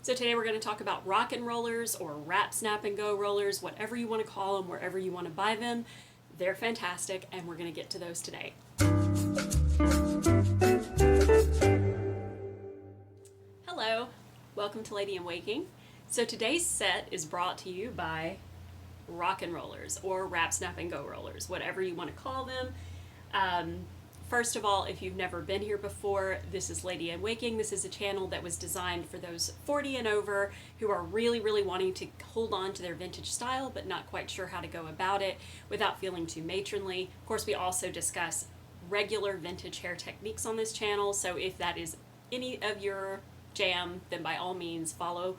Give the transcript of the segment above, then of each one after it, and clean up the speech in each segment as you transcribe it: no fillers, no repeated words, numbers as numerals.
So today we're going to talk about Rockin Rollers or Wrap, Snap, and Go rollers, whatever you want to call them, wherever you want to buy them. They're fantastic, and we're going to get to those today. Hello, welcome to Lady in Waking. So today's set is brought to you by Rockin Rollers or Wrap, Snap, and Go rollers, whatever you want to call them. First of all, if you've never been here before, this is Lady in Waking. This is a channel that was designed for those 40 and over who are really wanting to hold on to their vintage style but not quite sure how to go about it without feeling too matronly. Of course, we also discuss regular vintage hair techniques on this channel, so if that is any of your jam, then by all means follow,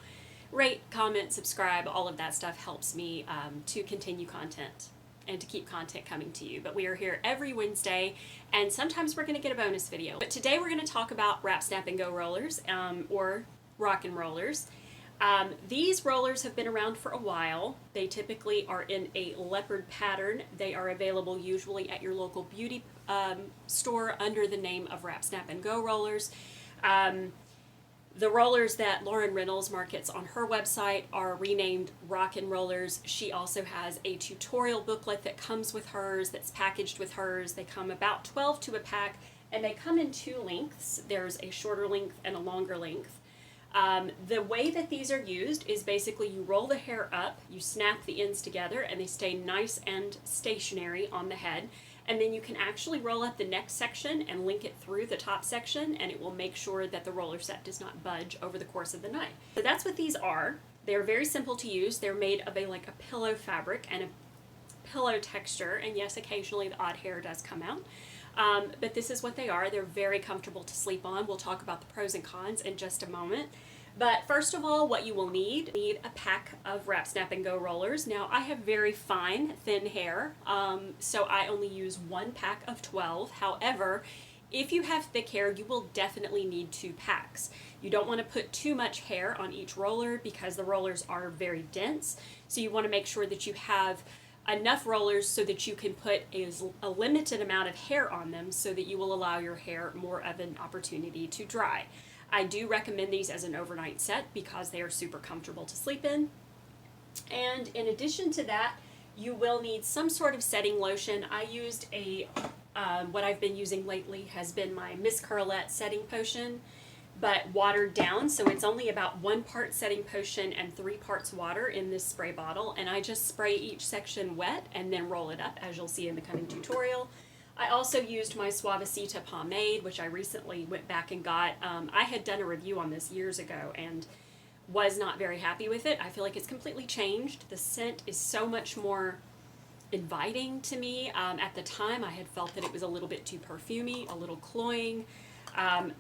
rate, comment, subscribe. All of that stuff helps me to continue content and to keep content coming to you. But we are here every Wednesday, and sometimes we're going to get a bonus video. But today we're going to talk about Wrap, Snap, and Go rollers, or Rockin Rollers. These rollers have been around for a while. They typically are in a leopard pattern. They are available usually at your local beauty store under the name of Wrap, Snap, and Go rollers. The rollers that Lauren Reynolds markets on her website are renamed Rockin Rollers. She also has a tutorial booklet that comes with hers, that's packaged with hers. They come about 12 to a pack, and they come in two lengths. There's a shorter length and a longer length. The way that these are used is basically you roll the hair up, you snap the ends together, and they stay nice and stationary on the head. And then you can actually roll up the next section and link it through the top section, and it will make sure that the roller set does not budge over the course of the night. So that's what these are. They're very simple to use. They're made of a pillow fabric and a pillow texture, and yes, occasionally the odd hair does come out. But this is what they are. They're very comfortable to sleep on. We'll talk about the pros and cons in just a moment. But first of all, what you will need a pack of Wrap, Snap, and Go rollers. Now, I have very fine, thin hair, so I only use one pack of 12. However, if you have thick hair, you will definitely need 2 packs. You don't want to put too much hair on each roller because the rollers are very dense. So you want to make sure that you have enough rollers so that you can put a limited amount of hair on them so that you will allow your hair more of an opportunity to dry. I do recommend these as an overnight set because they are super comfortable to sleep in. And in addition to that, you will need some sort of setting lotion. I used what I've been using lately has been my Miss Curlette setting potion, but watered down. So it's only about 1 part setting potion and 3 parts water in this spray bottle. And I just spray each section wet and then roll it up, as you'll see in the coming tutorial. I also used my Suavecita pomade, which I recently went back and got. I had done a review on this years ago and was not very happy with it. I feel like it's completely changed. The scent is so much more inviting to me. At the time, I had felt that it was a little bit too perfumey, a little cloying.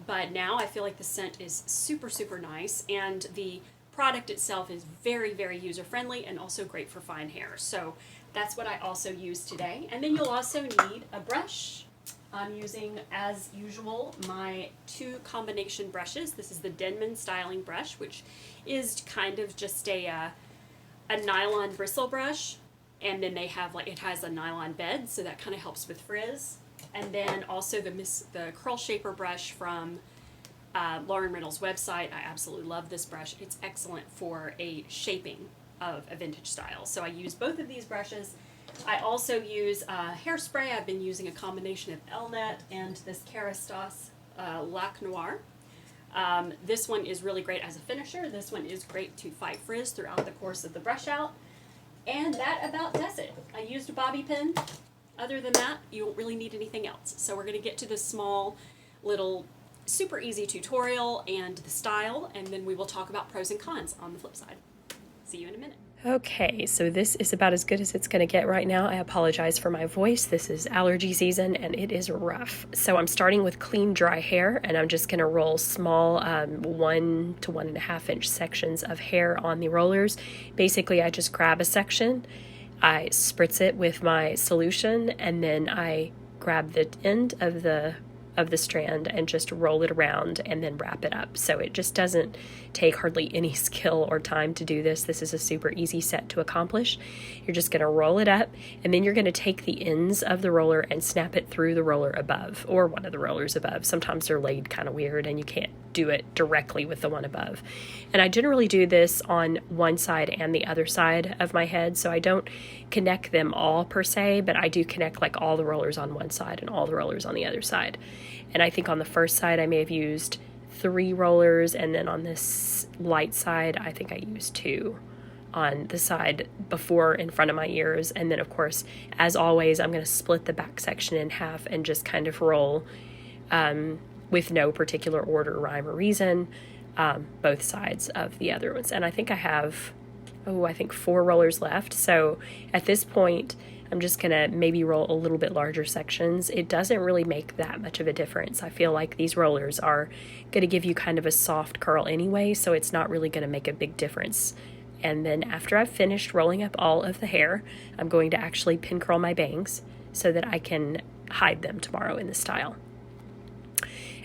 But now I feel like the scent is super nice, and the product itself is very user-friendly and also great for fine hair. So that's what I also use today. And then you'll also need a brush. I'm using, as usual, my 2 combination brushes. This is the Denman styling brush, which is kind of just a nylon bristle brush. And then they have, it has a nylon bed, so that kind of helps with frizz. And then also the Curl Shaper brush from Lauren Reynolds' website. I absolutely love this brush. It's excellent for a shaping of a vintage style. So I use both of these brushes. I also use hairspray. I've been using a combination of Elnet and this Kerastase Lac Noir. This one is really great as a finisher. This one is great to fight frizz throughout the course of the brush out. And that about does it. I used a bobby pin. Other than that, you don't really need anything else. So we're going to get to this small little super easy tutorial and the style, and then we will talk about pros and cons on the flip side. See you in a minute. Okay, so this is about as good as it's going to get right now. I apologize for my voice. This is allergy season and it is rough. So I'm starting with clean, dry hair, and I'm just going to roll small 1 to 1.5 inch sections of hair on the rollers. Basically, I just grab a section, I spritz it with my solution, and then I grab the end of the strand and just roll it around and then wrap it up. So it just doesn't take hardly any skill or time to do this. This is a super easy set to accomplish. You're just going to roll it up, and then you're going to take the ends of the roller and snap it through the roller above, or one of the rollers above. Sometimes they're laid kind of weird and you can't do it directly with the one above. And I generally do this on one side and the other side of my head, so I don't connect them all per se, but I do connect like all the rollers on one side and all the rollers on the other side. And I think on the first side I may have used 3 rollers, and then on this light side I think I used 2 on the side before in front of my ears. And then of course, as always, I'm going to split the back section in half and just kind of roll with no particular order, rhyme, or reason, both sides of the other ones. And I think I have, I think 4 rollers left. So at this point, I'm just going to maybe roll a little bit larger sections. It doesn't really make that much of a difference. I feel like these rollers are going to give you kind of a soft curl anyway, so it's not really going to make a big difference. And then after I've finished rolling up all of the hair, I'm going to actually pin curl my bangs so that I can hide them tomorrow in the style.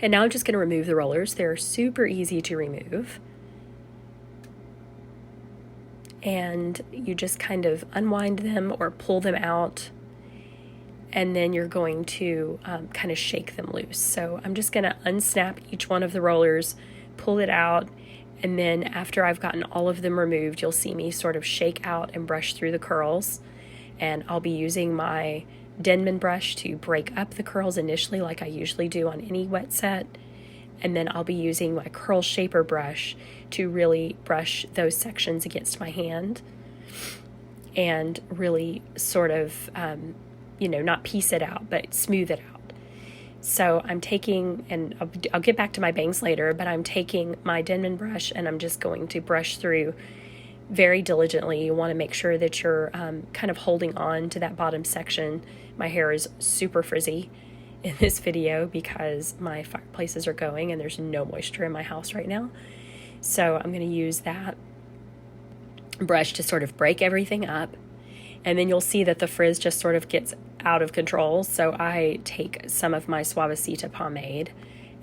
And now I'm just going to remove the rollers. They're super easy to remove. And you just kind of unwind them or pull them out, and then you're going to kind of shake them loose. So I'm just going to unsnap each one of the rollers, pull it out, and then after I've gotten all of them removed, you'll see me sort of shake out and brush through the curls. And I'll be using my Denman brush to break up the curls initially, like I usually do on any wet set. And then I'll be using my curl shaper brush to really brush those sections against my hand and really sort of, not piece it out, but smooth it out. So I'm taking, and I'll get back to my bangs later, but I'm taking my Denman brush and I'm just going to brush through very diligently. You want to make sure that you're kind of holding on to that bottom section. My hair is super frizzy in this video because my fireplaces are going and there's no moisture in my house right now. So I'm going to use that brush to sort of break everything up. And then you'll see that the frizz just sort of gets out of control. So I take some of my Suavecita pomade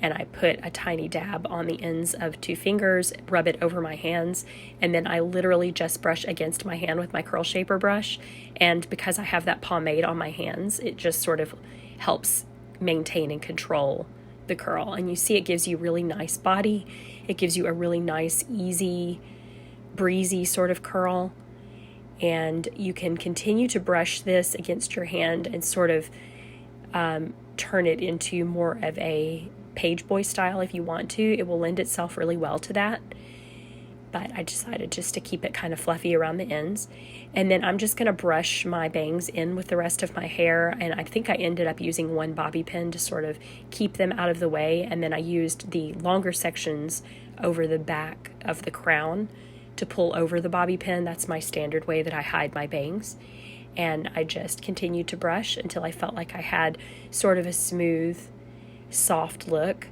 and I put a tiny dab on the ends of 2 fingers, rub it over my hands, and then I literally just brush against my hand with my curl shaper brush. And because I have that pomade on my hands, it just sort of helps maintain and control the curl. And you see it gives you really nice body. It gives you a really nice, easy, breezy sort of curl. And you can continue to brush this against your hand and sort of turn it into more of a page boy style if you want to. It will lend itself really well to that. But I decided just to keep it kind of fluffy around the ends. And then I'm just going to brush my bangs in with the rest of my hair. And I think I ended up using 1 bobby pin to sort of keep them out of the way. And then I used the longer sections over the back of the crown to pull over the bobby pin. That's my standard way that I hide my bangs. And I just continued to brush until I felt like I had sort of a smooth, soft look.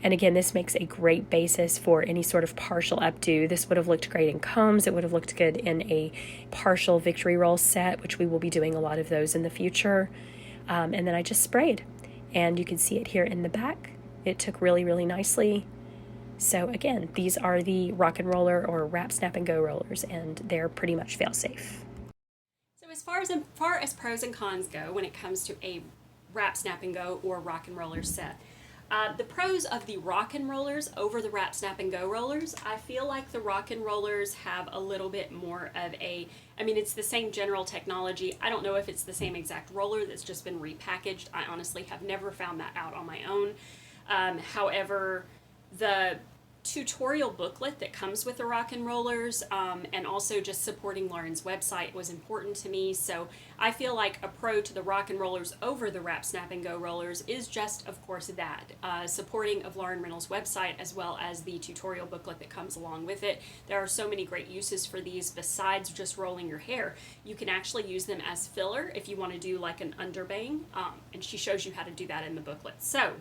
And again, this makes a great basis for any sort of partial updo. This would have looked great in combs. It would have looked good in a partial victory roll set, which we will be doing a lot of those in the future. And then I just sprayed. And you can see it here in the back. It took really, really nicely. So again, these are the Rockin Roller or Wrap, Snap, and Go rollers, and they're pretty much fail-safe. So as far as pros and cons go when it comes to a Wrap, Snap, and Go or Rockin Roller set, the pros of the Rockin Rollers over the Wrap, Snap, and Go rollers, I feel like the Rockin Rollers have a little bit more of it's the same general technology. I don't know if it's the same exact roller that's just been repackaged. I honestly have never found that out on my own. However, the tutorial booklet that comes with the Rockin Rollers and also just supporting Lauren's website was important to me. So I feel like a pro to the Rockin Rollers over the Wrap, Snap, and Go rollers is just, of course, that supporting of Lauren Reynolds' website as well as the tutorial booklet that comes along with it. There are so many great uses for these besides just rolling your hair. You can actually use them as filler if you want to do like an underbang, and she shows you how to do that in the booklet. So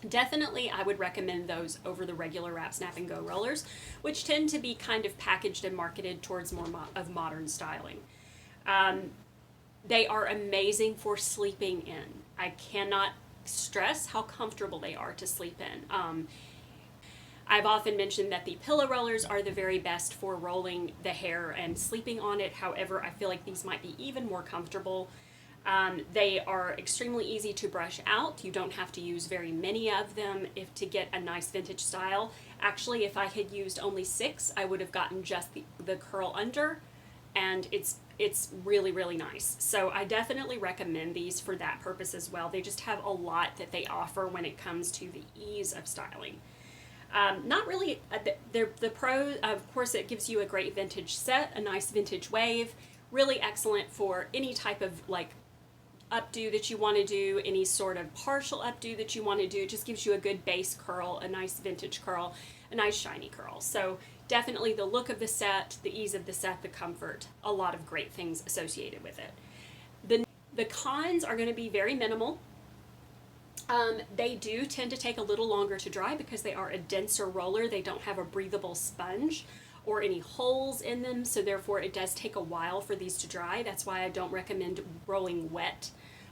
definitely, I would recommend those over the regular Wrap, Snap, and Go rollers, which tend to be kind of packaged and marketed towards more of modern styling. They are amazing for sleeping in. I cannot stress how comfortable they are to sleep in. I've often mentioned that the pillow rollers are the very best for rolling the hair and sleeping on it. However, I feel like these might be even more comfortable. They are extremely easy to brush out. You don't have to use very many of them if to get a nice vintage style. Actually, if I had used only 6, I would have gotten just the curl under, and it's really, really nice. So I definitely recommend these for that purpose as well. They just have a lot that they offer when it comes to the ease of styling. Not really, the pro, of course, it gives you a great vintage set, a nice vintage wave, really excellent for any type of like updo that you want to do, any sort of partial updo that you want to do. It just gives you a good base curl, a nice vintage curl, a nice shiny curl. So definitely the look of the set, the ease of the set, the comfort, a lot of great things associated with it. The cons are going to be very minimal. They do tend to take a little longer to dry because they are a denser roller. They don't have a breathable sponge or any holes in them, so therefore it does take a while for these to dry. That's why I don't recommend rolling wet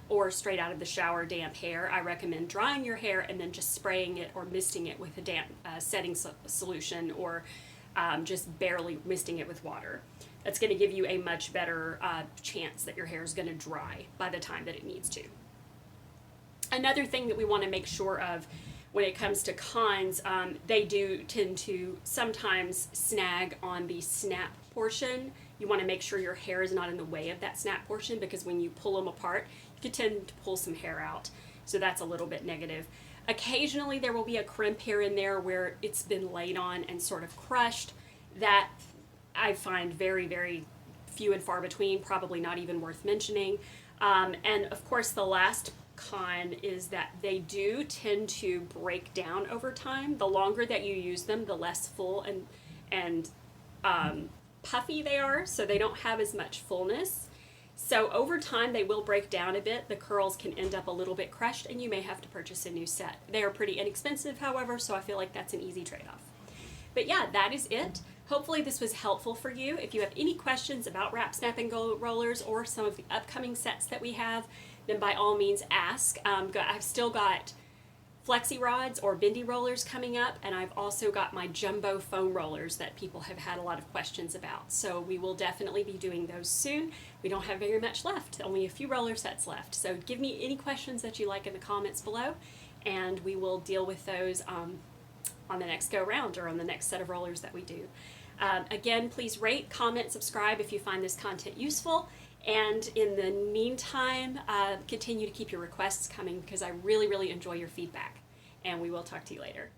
or straight out of the shower damp hair. I recommend drying your hair and then just spraying it or misting it with a damp setting solution, or just barely misting it with water. That's going to give you a much better chance that your hair is going to dry by the time that it needs to. Another thing that we want to make sure of when it comes to cons, they do tend to sometimes snag on the snap portion. You want to make sure your hair is not in the way of that snap portion, because when you pull them apart, you could tend to pull some hair out. So that's a little bit negative. Occasionally there will be a crimp here and there where it's been laid on and sort of crushed. That I find very, very few and far between, probably not even worth mentioning. And of course the last con is that they do tend to break down over time. The longer that you use them, the less full and puffy they are, so they don't have as much fullness. So over time they will break down a bit. The curls can end up a little bit crushed, and you may have to purchase a new set. They are pretty inexpensive, however, so I feel like that's an easy trade-off. But yeah, that is it. Hopefully this was helpful for you. If you have any questions about wrap, snap, and go rollers or some of the upcoming sets that we have, then by all means ask. I've still got flexi rods or bendy rollers coming up, and I've also got my jumbo foam rollers that people have had a lot of questions about. So we will definitely be doing those soon. We don't have very much left, only a few roller sets left. So give me any questions that you like in the comments below, and we will deal with those on the next go round or on the next set of rollers that we do. Again, please rate, comment, subscribe if you find this content useful. And in the meantime, continue to keep your requests coming, because I really, really enjoy your feedback. And we will talk to you later.